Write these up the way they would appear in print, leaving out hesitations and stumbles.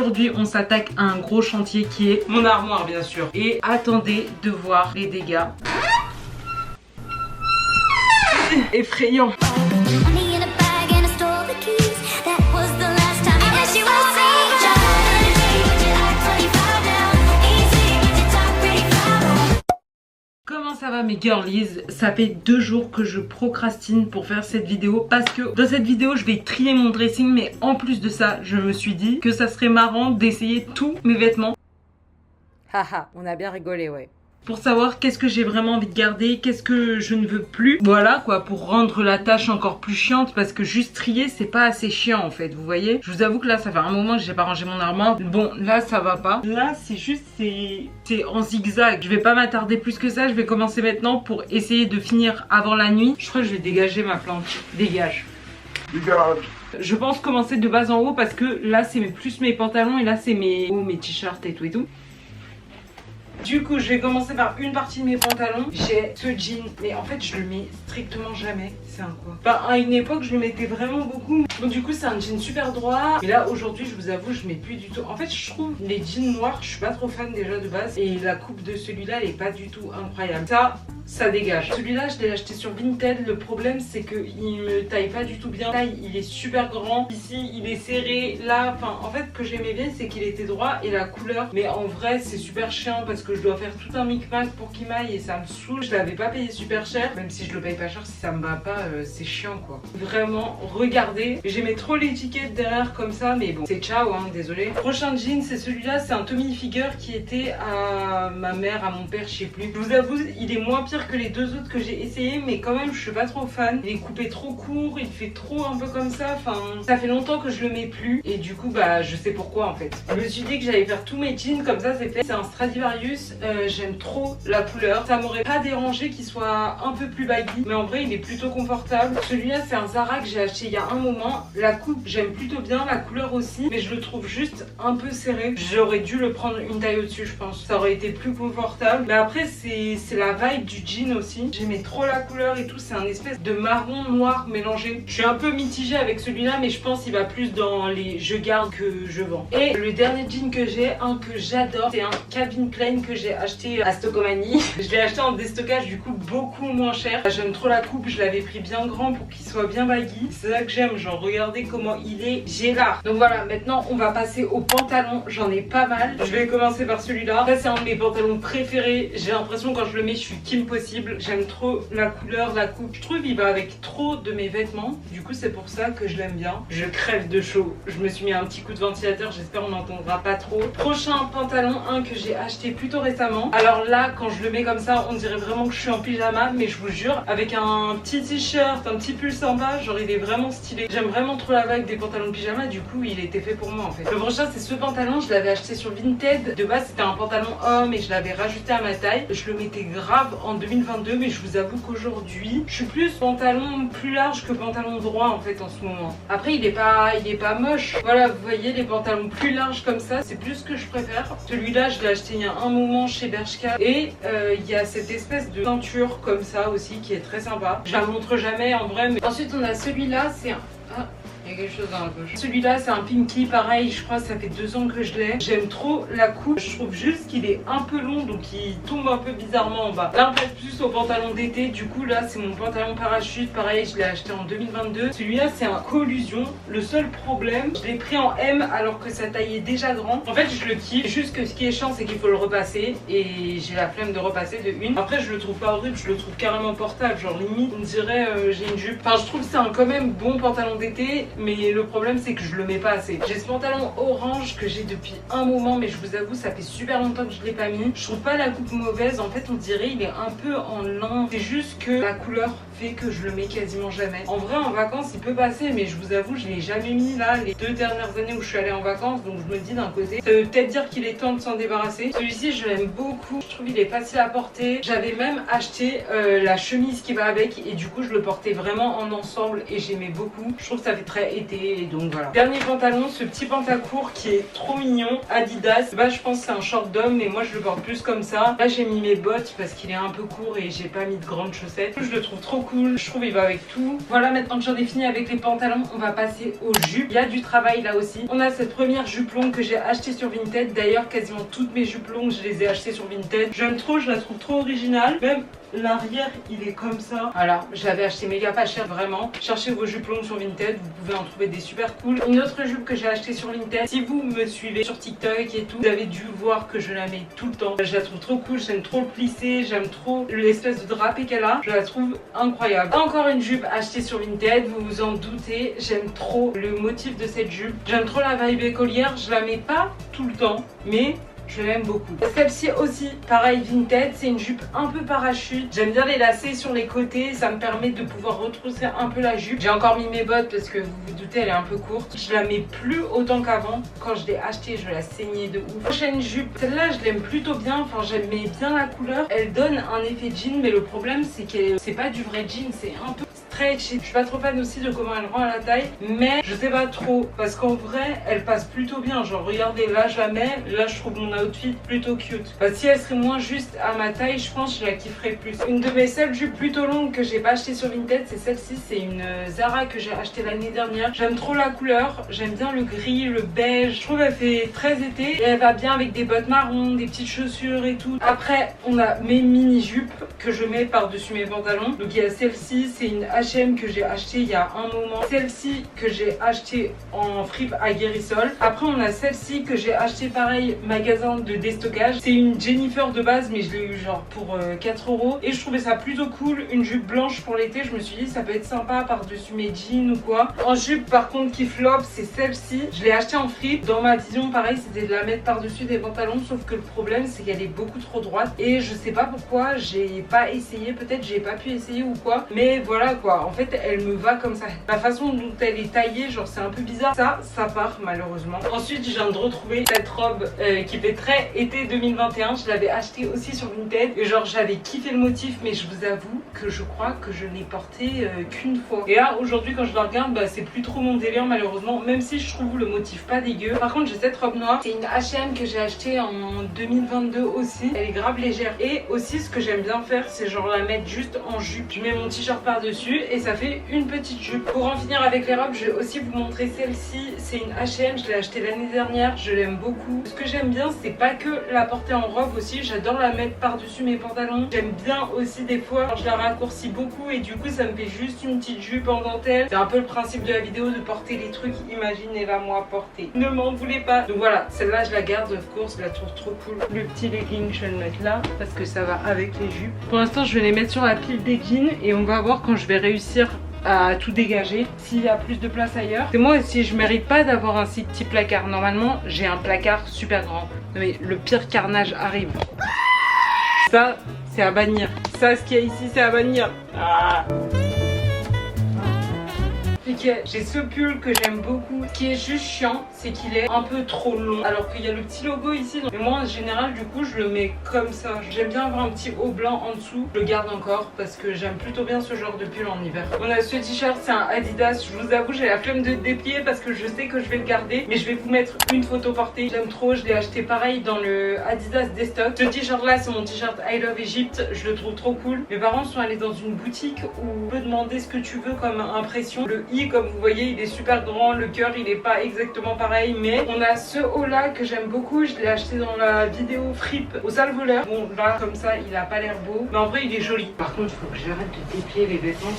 Aujourd'hui on s'attaque à un gros chantier qui est mon armoire bien sûr. Et attendez de voir les dégâts. Effrayant. Comment ça va mes girlies? Ça fait 2 jours que je procrastine pour faire cette vidéo parce que dans cette vidéo je vais trier mon dressing, mais en plus de ça je me suis dit que ça serait marrant d'essayer tous mes vêtements. Haha, on a bien rigolé, ouais. Pour savoir qu'est-ce que j'ai vraiment envie de garder, qu'est-ce que je ne veux plus. Voilà quoi, pour rendre la tâche encore plus chiante, parce que juste trier c'est pas assez chiant en fait, vous voyez. Je vous avoue que là ça fait un moment que j'ai pas rangé mon armoire. Bon là ça va pas. Là c'est juste, c'est en zigzag. Je vais pas m'attarder plus que ça, je vais commencer maintenant pour essayer de finir avant la nuit. Je crois que je vais dégager ma plante. Dégage. Dégage. Je pense commencer de bas en haut parce que là c'est plus mes pantalons et là c'est mes t-shirts et tout et tout. Du coup je vais commencer par une partie de mes pantalons. J'ai ce jean, mais en fait je le mets strictement jamais. C'est un quoi. Enfin à une époque je le mettais vraiment beaucoup. Donc du coup c'est un jean super droit. Mais là aujourd'hui je vous avoue je mets plus du tout. En fait je trouve les jeans noirs, je suis pas trop fan déjà de base. Et la coupe de celui-là elle est pas du tout incroyable. Ça dégage. Celui-là je l'ai acheté sur Vinted. Le problème c'est qu'il me taille pas du tout bien. Taille il est super grand. Ici il est serré. Là enfin en fait que j'aimais bien c'est qu'il était droit et la couleur. Mais en vrai c'est super chiant parce que je dois faire tout un micmac pour qu'il m'aille et ça me saoule. Je l'avais pas payé super cher. Même si je le paye pas cher, si ça me va pas c'est chiant quoi. Vraiment regardez. J'aimais trop l'étiquette derrière comme ça mais bon c'est ciao hein, désolé. Prochain jean c'est celui-là. C'est un Tommy Hilfiger qui était à ma mère, à mon père, je sais plus. Je vous avoue il est moins pire que les deux autres que j'ai essayé, mais quand même je suis pas trop fan. Il est coupé trop court, il fait trop un peu comme ça. Enfin ça fait longtemps que je le mets plus et du coup bah je sais pourquoi en fait. Je me suis dit que j'allais faire tous mes jeans comme ça, c'est fait. C'est un Stradivarius. J'aime trop la couleur. Ça m'aurait pas dérangé qu'il soit un peu plus baggy, mais en vrai il est plutôt confortable. Celui-là c'est un Zara que j'ai acheté il y a un moment. La coupe j'aime plutôt bien, la couleur aussi, mais je le trouve juste un peu serré. J'aurais dû le prendre une taille au-dessus je pense. Ça aurait été plus confortable. Mais après c'est la vibe du jean aussi. J'aimais trop la couleur et tout. C'est un espèce de marron noir mélangé. Je suis un peu mitigée avec celui-là, mais je pense qu'il va plus dans les je garde que je vends. Et le dernier jean que j'ai, un que j'adore, c'est un Calvin Klein que j'ai acheté à Stockomanie. Je l'ai acheté en déstockage du coup beaucoup moins cher. J'aime trop la coupe, je l'avais pris bien grand pour qu'il soit bien baggy. C'est ça que j'aime, genre regardez comment il est gélard. Donc voilà, maintenant on va passer aux pantalons. J'en ai pas mal. Je vais commencer par celui-là. Ça c'est un de mes pantalons préférés. J'ai l'impression quand je le mets je suis Kim Possible. J'aime trop la couleur, la coupe. Je trouve qu'il va avec trop de mes vêtements. Du coup c'est pour ça que je l'aime bien. Je crève de chaud. Je me suis mis un petit coup de ventilateur. J'espère on n'entendra pas trop. Prochain pantalon, un que j'ai acheté plutôt récemment. Alors là quand je le mets comme ça on dirait vraiment que je suis en pyjama, mais je vous jure avec un petit t-shirt, un petit pull sympa, genre il est vraiment stylé. J'aime vraiment trop la vague des pantalons de pyjama. Du coup il était fait pour moi en fait. Le prochain c'est ce pantalon. Je l'avais acheté sur Vinted. De base c'était un pantalon homme et je l'avais rajouté à ma taille. Je le mettais grave en 2022, mais je vous avoue qu'aujourd'hui je suis plus pantalon plus large que pantalon droit en fait en ce moment. Après il est pas moche. Voilà vous voyez les pantalons plus larges comme ça c'est plus ce que je préfère. Celui-là je l'ai acheté il y a un moment chez Bershka et il y a cette espèce de ceinture comme ça aussi qui est très sympa. Je la montre jamais en vrai, mais ensuite on a celui-là, c'est un... Ah, il y a quelque chose dans la poche. Celui-là c'est un Pinky, pareil je crois que ça fait 2 ans que je l'ai. J'aime trop la coupe, je trouve juste qu'il est un peu long donc il tombe un peu bizarrement en bas. Là on passe plus au pantalon d'été, du coup là c'est mon pantalon parachute, pareil je l'ai acheté en 2022. Celui-là c'est un collusion. Le seul problème, je l'ai pris en M alors que sa taille est déjà grand. En fait je le kiffe, juste que ce qui est chiant c'est qu'il faut le repasser et j'ai la flemme de repasser de une. Après je le trouve pas horrible, je le trouve carrément portable, genre limite on dirait j'ai une jupe. Enfin je trouve que c'est un quand même bon pantalon d'été, mais le problème c'est que je le mets pas assez. J'ai ce pantalon orange que j'ai depuis un moment, mais je vous avoue ça fait super longtemps que je l'ai pas mis. Je trouve pas la coupe mauvaise, en fait on dirait il est un peu en lin. C'est juste que la couleur fait que je le mets quasiment jamais. En vrai en vacances il peut passer, mais je vous avoue je l'ai jamais mis là les 2 dernières années où je suis allée en vacances, donc je me dis d'un côté ça veut peut-être dire qu'il est temps de s'en débarrasser. Celui-ci je l'aime beaucoup, je trouve il est facile à porter. J'avais même acheté la chemise qui va avec et du coup je le portais vraiment en ensemble et j'aimais beaucoup. Je trouve que ça fait très été et donc voilà. Dernier pantalon, ce petit pantacourt qui est trop mignon, Adidas. Bah je pense que c'est un short d'homme mais moi je le porte plus comme ça. Là j'ai mis mes bottes parce qu'il est un peu court et j'ai pas mis de grandes chaussettes. Je le trouve trop cool, je trouve il va avec tout. Voilà, maintenant que j'en ai fini avec les pantalons, on va passer aux jupes. Il y a du travail là aussi. On a cette première jupe longue que j'ai achetée sur Vinted. D'ailleurs quasiment toutes mes jupes longues je les ai achetées sur Vinted. J'aime trop, je la trouve trop originale. Même l'arrière il est comme ça. Voilà, je l'avais acheté méga pas cher vraiment. Cherchez vos jupes longues sur Vinted, vous pouvez en trouver des super cool. Une autre jupe que j'ai achetée sur Vinted, si vous me suivez sur TikTok et tout, vous avez dû voir que je la mets tout le temps. Je la trouve trop cool, j'aime trop le plisser, j'aime trop l'espèce de drapé qu'elle a. Je la trouve incroyable. Encore une jupe achetée sur Vinted, vous vous en doutez, j'aime trop le motif de cette jupe. J'aime trop la vibe écolière, je la mets pas tout le temps, mais je l'aime beaucoup. Celle-ci aussi, pareil Vinted, c'est une jupe un peu parachute. J'aime bien les lacets sur les côtés, ça me permet de pouvoir retrousser un peu la jupe. J'ai encore mis mes bottes parce que vous vous doutez, elle est un peu courte. Je la mets plus autant qu'avant. Quand je l'ai achetée, je la saignais de ouf. Prochaine jupe, celle-là, je l'aime plutôt bien. Enfin, j'aimais bien la couleur. Elle donne un effet jean, mais le problème, c'est que c'est pas du vrai jean, c'est un peu stretch. Je suis pas trop fan aussi de comment elle rend à la taille, mais je sais pas trop parce qu'en vrai, elle passe plutôt bien. Genre, regardez, là, je la mets. Là, je trouve mon outfit plutôt cute. Bah, si elle serait moins juste à ma taille, je pense que je la kifferais plus. Une de mes seules jupes plutôt longues que j'ai pas acheté sur Vinted, c'est celle-ci. C'est une Zara que j'ai acheté l'année dernière. J'aime trop la couleur. J'aime bien le gris, le beige. Je trouve elle fait très été et elle va bien avec des bottes marron, des petites chaussures et tout. Après, on a mes mini-jupes que je mets par-dessus mes pantalons. Donc, il y a celle-ci. C'est une H&M que j'ai acheté il y a un moment. Celle-ci que j'ai acheté en fripe à Guérissol. Après, on a celle-ci que j'ai acheté pareil, magasin de déstockage. C'est une Jennifer de base, mais je l'ai eu genre pour 4 € et je trouvais ça plutôt cool. Une jupe blanche pour l'été, je me suis dit ça peut être sympa par-dessus mes jeans ou quoi. En jupe par contre qui flop, c'est celle-ci. Je l'ai acheté en fripe. Dans ma vision pareil, c'était de la mettre par-dessus des pantalons, sauf que le problème c'est qu'elle est beaucoup trop droite et je sais pas pourquoi j'ai pas essayé, peut-être j'ai pas pu essayer ou quoi, mais voilà quoi. En fait elle me va comme ça. La façon dont elle est taillée, genre c'est un peu bizarre. Ça part malheureusement. Ensuite je viens de retrouver cette robe qui fait très été 2021. Je l'avais acheté aussi sur Vinted et genre j'avais kiffé le motif, mais je vous avoue que je crois que je l'ai porté qu'une fois. Et là aujourd'hui quand je la regarde, bah c'est plus trop mon délire malheureusement, même si je trouve le motif pas dégueu. Par contre j'ai cette robe noire, c'est une H&M que j'ai achetée en 2022 aussi. Elle est grave légère et aussi ce que j'aime bien faire, c'est genre la mettre juste en jupe. Je mets mon t-shirt par dessus et ça fait une petite jupe. Pour en finir avec les robes, je vais aussi vous montrer celle-ci. C'est une H&M, je l'ai achetée l'année dernière, je l'aime beaucoup. Ce que j'aime bien, c'est pas que la porter en robe aussi, j'adore la mettre par-dessus mes pantalons. J'aime bien aussi des fois quand je la raccourcis beaucoup et du coup ça me fait juste une petite jupe en dentelle. C'est un peu le principe de la vidéo de porter les trucs, imaginez-la moi porter. Ne m'en voulez pas. Donc voilà, celle-là je la garde of course, je la trouve trop cool. Le petit legging je vais le mettre là parce que ça va avec les jupes. Pour l'instant je vais les mettre sur la pile des jeans et on va voir quand je vais réussir à tout dégager s'il y a plus de place ailleurs. Et moi aussi je mérite pas d'avoir un si petit placard. Normalement j'ai un placard super grand. Mais le pire carnage arrive. Ça c'est à bannir. Ça ce qu'il y a ici c'est à bannir. Ah. J'ai ce pull que j'aime beaucoup. Ce qui est juste chiant, c'est qu'il est un peu trop long. Alors qu'il y a le petit logo ici. Mais moi en général du coup je le mets comme ça. J'aime bien avoir un petit haut blanc en dessous. Je le garde encore parce que j'aime plutôt bien ce genre de pull en hiver. On a ce t-shirt, c'est un Adidas. Je vous avoue j'ai la flemme de déplier parce que je sais que je vais le garder. Mais je vais vous mettre une photo portée. J'aime trop, je l'ai acheté pareil dans le Adidas Destock. Ce t-shirt là c'est mon t-shirt I Love Egypt. Je le trouve trop cool. Mes parents sont allés dans une boutique où on peut demander ce que tu veux comme impression. Le I comme vous voyez il est super grand, le cœur il est pas exactement pareil, mais on a ce haut là que j'aime beaucoup. Je l'ai acheté dans la vidéo fripe au sale voleur. Bon là comme ça il a pas l'air beau, mais en vrai il est joli. Par contre il faut que j'arrête de déplier les vêtements.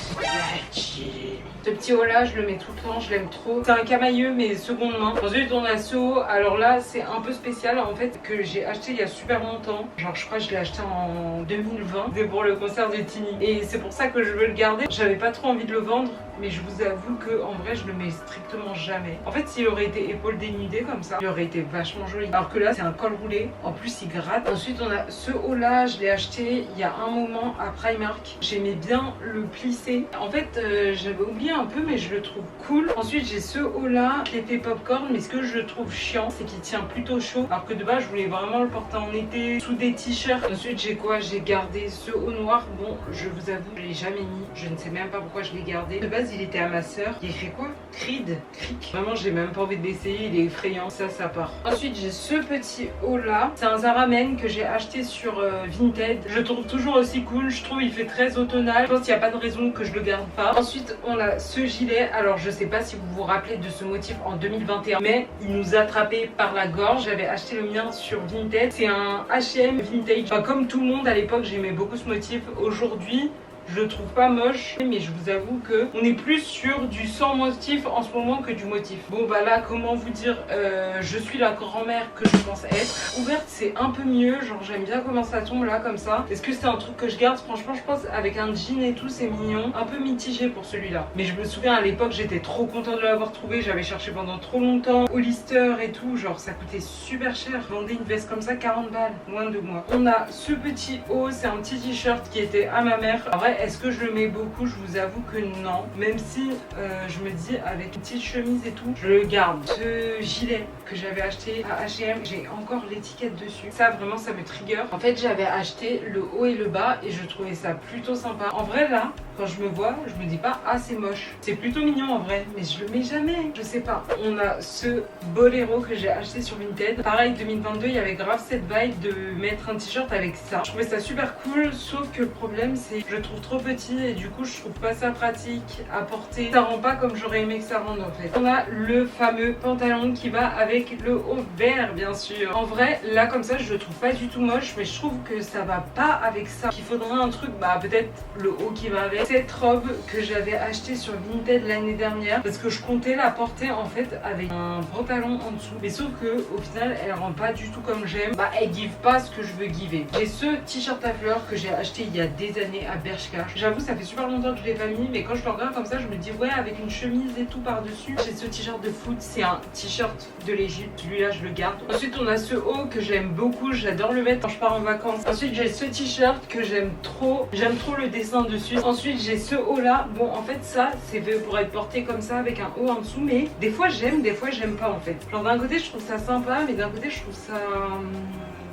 Ce petit haut là je le mets tout le temps, je l'aime trop. C'est un camailleux mais seconde main. Ensuite on a ce haut, alors là c'est un peu spécial en fait, que j'ai acheté il y a super longtemps. Genre je crois que je l'ai acheté en 2020. C'est pour le concert de Tini et c'est pour ça que je veux le garder. J'avais pas trop envie de le vendre, mais je vous avoue que en vrai je le mets strictement jamais. En fait s'il aurait été épaule dénudée comme ça, il aurait été vachement joli. Alors que là c'est un col roulé, en plus il gratte. Ensuite on a ce haut là, je l'ai acheté il y a un moment à Primark. J'aimais bien le plisser. En fait j'avais oublié un peu mais je le trouve cool. Ensuite j'ai ce haut là, l'effet popcorn, mais ce que je trouve chiant c'est qu'il tient plutôt chaud. Alors que de base je voulais vraiment le porter en été sous des t-shirts. Ensuite j'ai quoi? J'ai gardé ce haut noir. Bon je vous avoue je l'ai jamais mis, je ne sais même pas pourquoi je l'ai gardé. De base base il était à ma soeur. Il écrit quoi? Creed? Cric. Vraiment j'ai même pas envie de l'essayer, il est effrayant, ça part. Ensuite j'ai ce petit haut là, c'est un Zara Men que j'ai acheté sur Vinted. Je le trouve toujours aussi cool, je trouve il fait très automnal. Je pense qu'il n'y a pas de raison que je le garde pas. Ensuite on a ce gilet, alors je sais pas si vous vous rappelez de ce motif en 2021, mais il nous a attrapé par la gorge. J'avais acheté le mien sur Vinted, c'est un H&M vintage. Enfin, comme tout le monde à l'époque j'aimais beaucoup ce motif. Aujourd'hui je le trouve pas moche, mais je vous avoue que on est plus sur du sans motif en ce moment que du motif. Bon bah là, comment vous dire, je suis la grand-mère que je pense être. Ouverte c'est un peu mieux, genre j'aime bien comment ça tombe là comme ça. Est-ce que c'est un truc que je garde? Franchement je pense avec un jean et tout c'est mignon. Un peu mitigé pour celui-là. Mais je me souviens à l'époque j'étais trop contente de l'avoir trouvé. J'avais cherché pendant trop longtemps. Hollister et tout, genre ça coûtait super cher. Je vendais une veste comme ça 40 balles, moins de 2 mois. On a ce petit haut, c'est un petit t-shirt qui était à ma mère. En vrai, est-ce que je le mets beaucoup? Je vous avoue que non. Même si je me dis avec une petite chemise et tout, je le garde. Ce gilet que j'avais acheté à H&M, j'ai encore l'étiquette dessus. Ça vraiment ça me trigger. En fait j'avais acheté le haut et le bas et je trouvais ça plutôt sympa. En vrai là, quand je me vois, je me dis pas ah c'est moche. C'est plutôt mignon en vrai, mais je le mets jamais. Je sais pas. On a ce boléro que j'ai acheté sur Vinted. Pareil 2022, il y avait grave cette vibe de mettre un t-shirt avec ça. Je trouvais ça super cool, sauf que le problème c'est que je le trouve trop petit et du coup je trouve pas ça pratique à porter. Ça rend pas comme j'aurais aimé que ça rende en fait. On a le fameux pantalon qui va avec le haut vert bien sûr. En vrai là comme ça je le trouve pas du tout moche, mais je trouve que ça va pas avec ça. Il faudrait un truc, bah peut-être le haut qui va avec. Cette robe que j'avais achetée sur Vinted l'année dernière parce que je comptais la porter en fait avec un pantalon en dessous, mais sauf que au final elle rend pas du tout comme j'aime. Bah elle give pas ce que je veux giver. J'ai ce t-shirt à fleurs que j'ai acheté il y a des années à Bershka. J'avoue ça fait super longtemps que je l'ai pas mis, mais quand je le regarde comme ça je me dis ouais avec une chemise et tout par dessus. J'ai ce t-shirt de foot, c'est un t-shirt de l'Égypte, celui-là je le garde. Ensuite on a ce haut que j'aime beaucoup, j'adore le mettre quand je pars en vacances. Ensuite j'ai ce t-shirt que j'aime trop le dessin dessus. Ensuite j'ai ce haut là, bon en fait ça c'est fait pour être porté comme ça avec un haut en dessous, mais des fois j'aime pas en fait. Genre d'un côté je trouve ça sympa, mais d'un côté je trouve ça...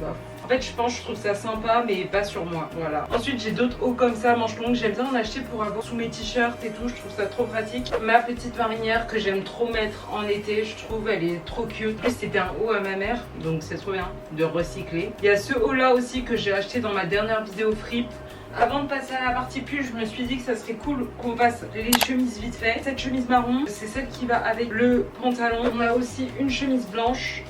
bof. En fait je pense que je trouve ça sympa mais pas sur moi, voilà. Ensuite j'ai d'autres hauts comme ça, manches longues, j'aime bien en acheter pour avoir sous mes t-shirts et tout, je trouve ça trop pratique. Ma petite marinière que j'aime trop mettre en été, je trouve elle est trop cute. En plus c'était un haut à ma mère, donc c'est trop bien de recycler. Il y a ce haut là aussi que j'ai acheté dans ma dernière vidéo fripe. Avant de passer à la partie pull, je me suis dit que ça serait cool qu'on fasse les chemises vite fait. Cette chemise marron, c'est celle qui va avec le pantalon. On a aussi une chemise blanche,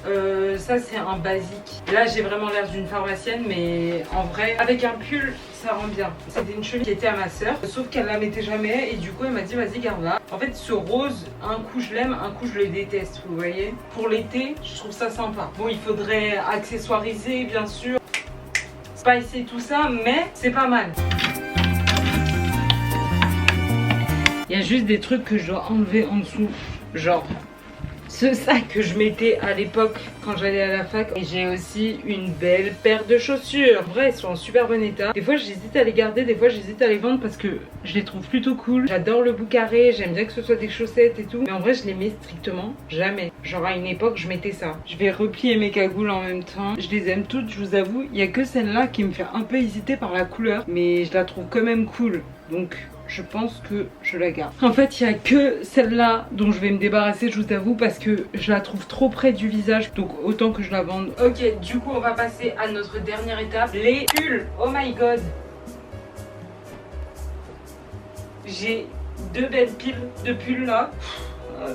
ça c'est un basique. Là j'ai vraiment l'air d'une pharmacienne, mais en vrai avec un pull ça rend bien. C'était une chemise qui était à ma soeur, sauf qu'elle la mettait jamais et du coup elle m'a dit vas-y garde-la. En fait ce rose, un coup je l'aime, un coup je le déteste, vous voyez. Pour l'été je trouve ça sympa. Bon il faudrait accessoiriser bien sûr, spicer tout ça, mais c'est pas mal. Il y a juste des trucs que je dois enlever en dessous, genre ce sac que je mettais à l'époque quand j'allais à la fac. Et j'ai aussi une belle paire de chaussures. En vrai elles sont en super bon état. Des fois j'hésite à les garder, des fois j'hésite à les vendre parce que je les trouve plutôt cool. J'adore le bout carré, j'aime bien que ce soit des chaussettes et tout, mais en vrai je les mets strictement jamais. Genre à une époque je mettais ça. Je vais replier mes cagoules en même temps. Je les aime toutes, je vous avoue. Il y a que celle-là qui me fait un peu hésiter par la couleur, mais je la trouve quand même cool, donc je pense que je la garde. En fait il n'y a que celle-là dont je vais me débarrasser, je vous avoue, parce que je la trouve trop près du visage, donc autant que je la vende. Ok, du coup on va passer à notre dernière étape, les pulls. Oh my god, j'ai deux belles piles de pulls là.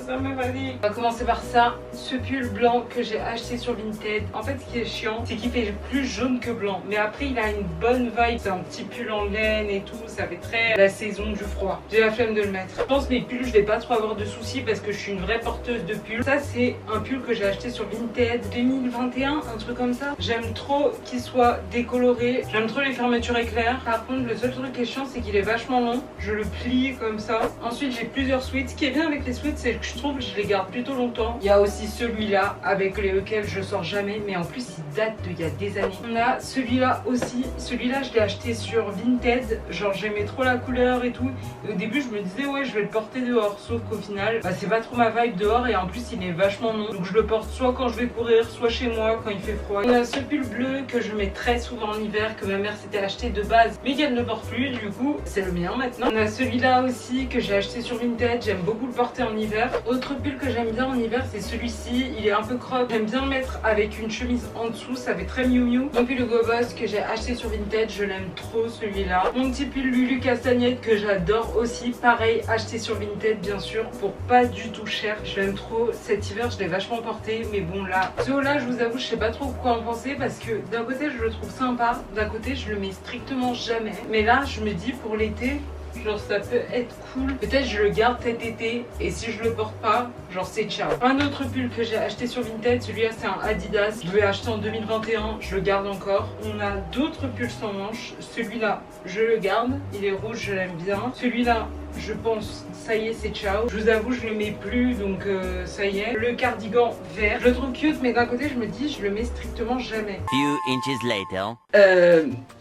Ça me fatigue. On va commencer par ça, ce pull blanc que j'ai acheté sur Vinted. En fait ce qui est chiant c'est qu'il fait plus jaune que blanc, mais après il a une bonne vibe. C'est un petit pull en laine et tout, ça fait très la saison du froid. J'ai la flemme de le mettre. Je pense mes pulls je vais pas trop avoir de soucis parce que je suis une vraie porteuse de pulls. Ça c'est un pull que j'ai acheté sur Vinted 2021, un truc comme ça. J'aime trop qu'il soit décoloré, j'aime trop les fermetures éclairs. Par contre le seul truc qui est chiant c'est qu'il est vachement long. Je le plie comme ça. Ensuite j'ai plusieurs sweats. Ce qui est bien avec les sweats c'est que je trouve que je les garde plutôt longtemps. Il y a aussi celui-là avec lequel je sors jamais, mais en plus il date d'il y a des années. On a celui-là aussi. Celui-là je l'ai acheté sur Vinted, genre j'aimais trop la couleur et tout. Et au début je me disais ouais je vais le porter dehors, sauf qu'au final bah, c'est pas trop ma vibe dehors et en plus il est vachement long. Donc je le porte soit quand je vais courir, soit chez moi quand il fait froid. On a ce pull bleu que je mets très souvent en hiver, que ma mère s'était acheté de base mais qu'elle ne porte plus, du coup c'est le mien maintenant. On a celui-là aussi que j'ai acheté sur Vinted, j'aime beaucoup le porter en hiver. Autre pull que j'aime bien en hiver c'est celui-ci, il est un peu crop, j'aime bien le mettre avec une chemise en dessous, ça fait très miou miou. Mon pull Hugo Boss que j'ai acheté sur Vinted, je l'aime trop celui-là. Mon petit pull Lulu Castagnette que j'adore aussi, pareil acheté sur Vinted bien sûr, pour pas du tout cher, je l'aime trop. Cet hiver je l'ai vachement porté, mais bon là, ce haut là je vous avoue je sais pas trop quoi en penser parce que d'un côté je le trouve sympa, d'un côté je le mets strictement jamais, mais là je me dis pour l'été genre ça peut être cool, peut-être je le garde cet été et si je le porte pas genre c'est ciao. Un autre pull que j'ai acheté sur Vinted, celui-là c'est un Adidas, je l'ai acheté en 2021, je le garde encore. On a d'autres pulls sans manches, celui-là je le garde, il est rouge, je l'aime bien. Celui-là je pense ça y est c'est ciao, je vous avoue je le mets plus donc ça y est. Le cardigan vert, je le trouve cute mais d'un côté je me dis je le mets strictement jamais. Few inches later.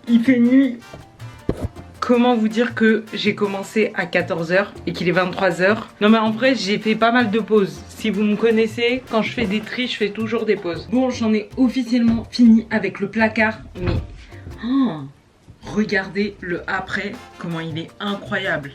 Il fait nuit. Comment vous dire que j'ai commencé à 14h et qu'il est 23h? Non mais en vrai j'ai fait pas mal de pauses. Si vous me connaissez, quand je fais des tris, je fais toujours des pauses. Bon, j'en ai officiellement fini avec le placard, mais regardez le après, comment il est incroyable.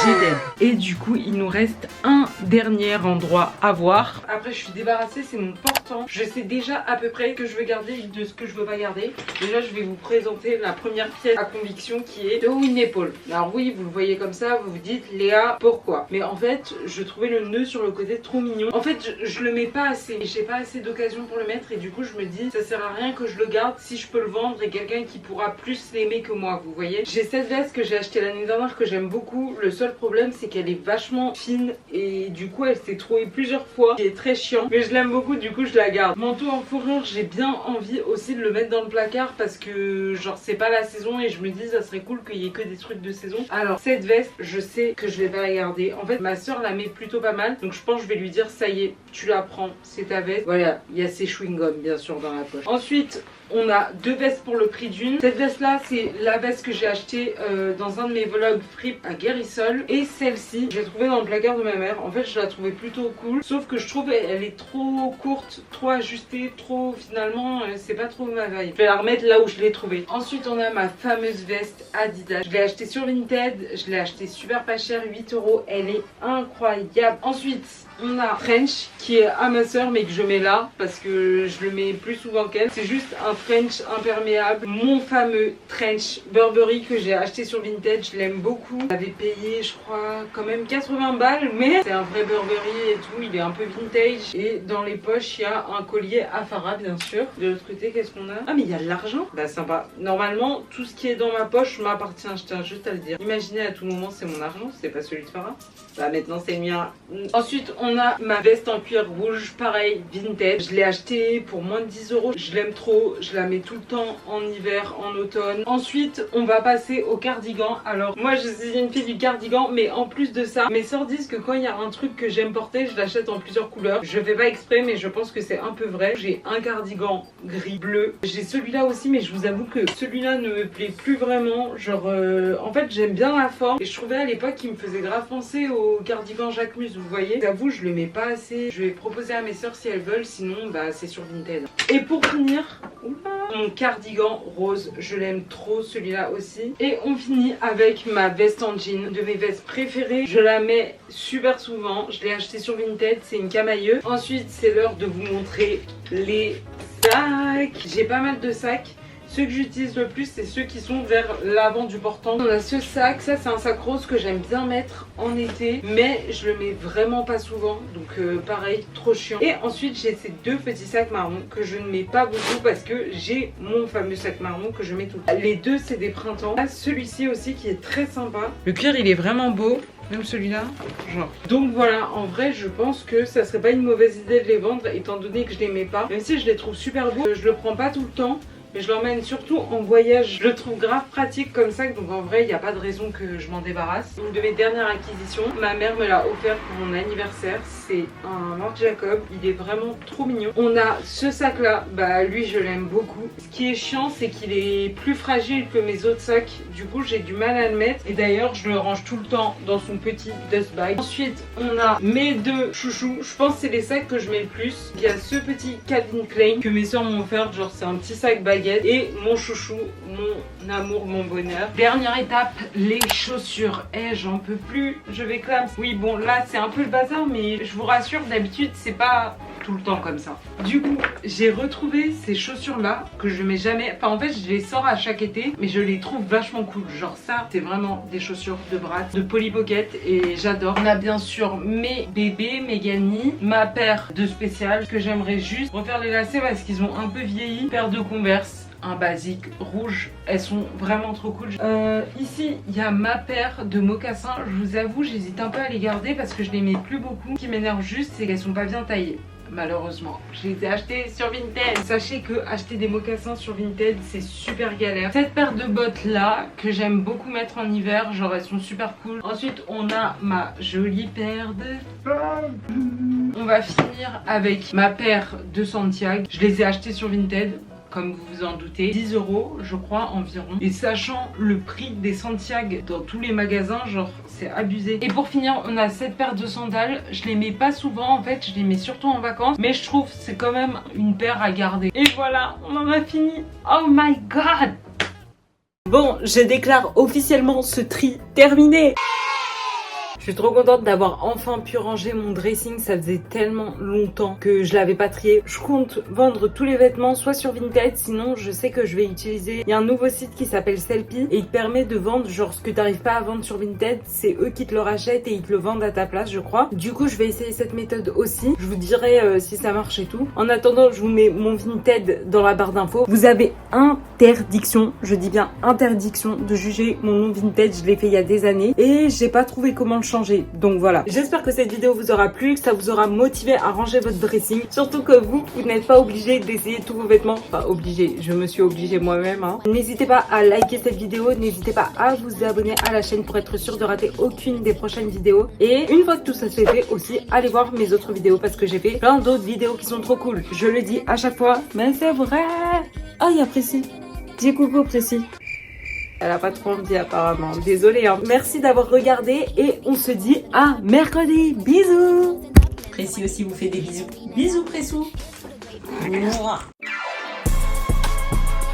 J'ai d'aide. Et du coup, il nous reste un dernier endroit à voir. Après, je suis débarrassée, c'est mon portant. Je sais déjà à peu près ce que je veux garder et de ce que je veux pas garder. Déjà, je vais vous présenter la première pièce à conviction qui est de une épaule. Alors oui, vous le voyez comme ça, vous vous dites Léa, pourquoi? Mais en fait, je trouvais le nœud sur le côté trop mignon. En fait, je le mets pas assez. J'ai pas assez d'occasion pour le mettre et du coup, je me dis, ça sert à rien que je le garde si je peux le vendre et quelqu'un qui pourra plus l'aimer que moi, vous voyez. J'ai cette veste que j'ai achetée l'année dernière que j'aime beaucoup. Le seul problème c'est qu'elle est vachement fine et du coup elle s'est trouée plusieurs fois, qui est très chiant, mais je l'aime beaucoup, du coup je la garde. Manteau en fourrure, j'ai bien envie aussi de le mettre dans le placard parce que genre c'est pas la saison et je me dis ça serait cool qu'il y ait que des trucs de saison. Alors cette veste je sais que je vais pas la garder, en fait ma soeur la met plutôt pas mal donc je pense que je vais lui dire ça y est tu la prends, c'est ta veste. Voilà, il y a ses chewing-gums bien sûr dans la poche. Ensuite on a deux vestes pour le prix d'une. Cette veste là c'est la veste que j'ai achetée dans un de mes vlogs Fripp à Guérissol. Et celle-ci je l'ai trouvée dans le placard de ma mère. En fait je la trouvais plutôt cool, sauf que je trouve elle est trop courte, trop ajustée, trop finalement c'est pas trop ma vibe. Je vais la remettre là où je l'ai trouvée. Ensuite on a ma fameuse veste Adidas. Je l'ai achetée sur Vinted, je l'ai achetée super pas cher, 8 €. Elle est incroyable. Ensuite on a French qui est à ma soeur mais que je mets là parce que je le mets plus souvent qu'elle. C'est juste un French imperméable. Mon fameux trench Burberry que j'ai acheté sur Vinted, je l'aime beaucoup. J'avais payé je crois quand même 80 balles mais c'est un vrai Burberry et tout, il est un peu vintage. Et dans les poches il y a un collier à Farah bien sûr. De l'autre côté qu'est-ce qu'on a? Ah mais il y a de l'argent. Bah sympa. Normalement tout ce qui est dans ma poche m'appartient, je tiens juste à le dire. Imaginez à tout moment c'est mon argent, c'est pas celui de Farah. Bah maintenant c'est le mien. Ensuite on a ma veste en cuir rouge, pareil vintage. Je l'ai acheté pour moins de 10 €. Je l'aime trop, je la mets tout le temps en hiver, en automne. Ensuite on va passer au cardigan. Alors moi je suis une fille du cardigan mais en plus de ça mes soeurs disent que quand il y a un truc que j'aime porter je l'achète en plusieurs couleurs. Je fais pas exprès mais je pense que c'est un peu vrai. J'ai un cardigan gris bleu, j'ai celui-là aussi mais je vous avoue que celui-là ne me plaît plus vraiment. Genre en fait j'aime bien la forme et je trouvais à l'époque qu'il me faisait grave penser au cardigan Jacquemus, vous voyez. J'avoue je le mets pas assez. Je vais proposer à mes soeurs si elles veulent, sinon bah c'est sur Vinted. Et pour finir, mon cardigan rose, je l'aime trop celui-là aussi. Et on finit avec ma veste en jean, de mes vestes préférées. Je la mets super souvent, je l'ai acheté sur Vinted, c'est une camailleux. Ensuite c'est l'heure de vous montrer les sacs. J'ai pas mal de sacs. Ceux que j'utilise le plus c'est ceux qui sont vers l'avant du portant. On a ce sac, ça c'est un sac rose que j'aime bien mettre en été mais je le mets vraiment pas souvent donc pareil trop chiant. Et ensuite j'ai ces deux petits sacs marrons que je ne mets pas beaucoup parce que j'ai mon fameux sac marron que je mets tout le temps. Les deux c'est des printemps. Celui-ci aussi qui est très sympa. Le cuir il est vraiment beau. Même celui-là, genre. Donc voilà, en vrai je pense que ça serait pas une mauvaise idée de les vendre étant donné que je les mets pas. Même si je les trouve super beaux, je le prends pas tout le temps. Mais je l'emmène surtout en voyage. Je le trouve grave pratique comme sac, donc en vrai il n'y a pas de raison que je m'en débarrasse. Une de mes dernières acquisitions, ma mère me l'a offert pour mon anniversaire. C'est un Marc Jacob, il est vraiment trop mignon. On a ce sac là, bah lui je l'aime beaucoup. Ce qui est chiant c'est qu'il est plus fragile que mes autres sacs, du coup j'ai du mal à le mettre. Et d'ailleurs je le range tout le temps dans son petit dust bag. Ensuite on a mes deux chouchous, je pense que c'est les sacs que je mets le plus. Il y a ce petit Calvin Klein que mes soeurs m'ont offert, genre c'est un petit sac baguette. Et mon chouchou, mon amour, mon bonheur. Dernière étape, les chaussures. Eh j'en peux plus, je vais clame. Oui bon là c'est un peu le bazar, mais je vous rassure, d'habitude c'est pas tout le temps comme ça. Du coup j'ai retrouvé ces chaussures là que je mets jamais, enfin en fait je les sors à chaque été, mais je les trouve vachement cool. Genre ça c'est vraiment des chaussures de Brat, de Polly Pocket, et j'adore. On a bien sûr mes bébés, mes Gani, ma paire de spécial que j'aimerais juste refaire les lacets parce qu'ils ont un peu vieilli, paire de Converse, un basique rouge, elles sont vraiment trop cool. Ici il y a ma paire de mocassins, je vous avoue j'hésite un peu à les garder parce que je les mets plus beaucoup. Ce qui m'énerve juste c'est qu'elles sont pas bien taillées. Malheureusement, je les ai achetés sur Vinted. Sachez que acheter des mocassins sur Vinted c'est super galère. Cette paire de bottes là que j'aime beaucoup mettre en hiver, genre elles sont super cool. Ensuite on a ma jolie paire de... On va finir avec ma paire de Santiago. Je les ai achetés sur Vinted, comme vous vous en doutez, 10 € je crois environ. Et sachant le prix des Santiago dans tous les magasins, genre c'est abusé. Et pour finir on a cette paire de sandales. Je les mets pas souvent en fait, je les mets surtout en vacances, mais je trouve c'est quand même une paire à garder. Et voilà, on en a fini. Oh my god. Bon, je déclare officiellement ce tri terminé. Je suis trop contente d'avoir enfin pu ranger mon dressing, ça faisait tellement longtemps que je l'avais pas trié. Je compte vendre tous les vêtements soit sur Vinted, sinon je sais que je vais utiliser... Il y a un nouveau site qui s'appelle Sellpy et il te permet de vendre genre ce que t'arrives pas à vendre sur Vinted, c'est eux qui te le rachètent et ils te le vendent à ta place je crois. Du coup je vais essayer cette méthode aussi, je vous dirai si ça marche et tout. En attendant je vous mets mon Vinted dans la barre d'infos. Vous avez interdiction, je dis bien interdiction de juger mon nom Vinted, je l'ai fait il y a des années et j'ai pas trouvé comment le changer. Donc voilà, j'espère que cette vidéo vous aura plu, que ça vous aura motivé à ranger votre dressing. Surtout que vous n'êtes pas obligé d'essayer tous vos vêtements. Pas obligé, je me suis obligée moi-même hein. N'hésitez pas à liker cette vidéo, n'hésitez pas à vous abonner à la chaîne pour être sûr de rater aucune des prochaines vidéos. Et une fois que tout ça c'est fait aussi, allez voir mes autres vidéos parce que j'ai fait plein d'autres vidéos qui sont trop cool. Je le dis à chaque fois, mais c'est vrai. Ah, il y a Précis. Dis coucou Précis. Elle a pas trop envie apparemment, désolée hein. Merci d'avoir regardé et on se dit à mercredi, bisous. Précis aussi vous fait des bisous. Bisous Pressou.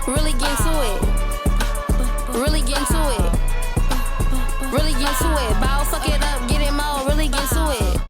Really get to it. Really get to it. Really get to it.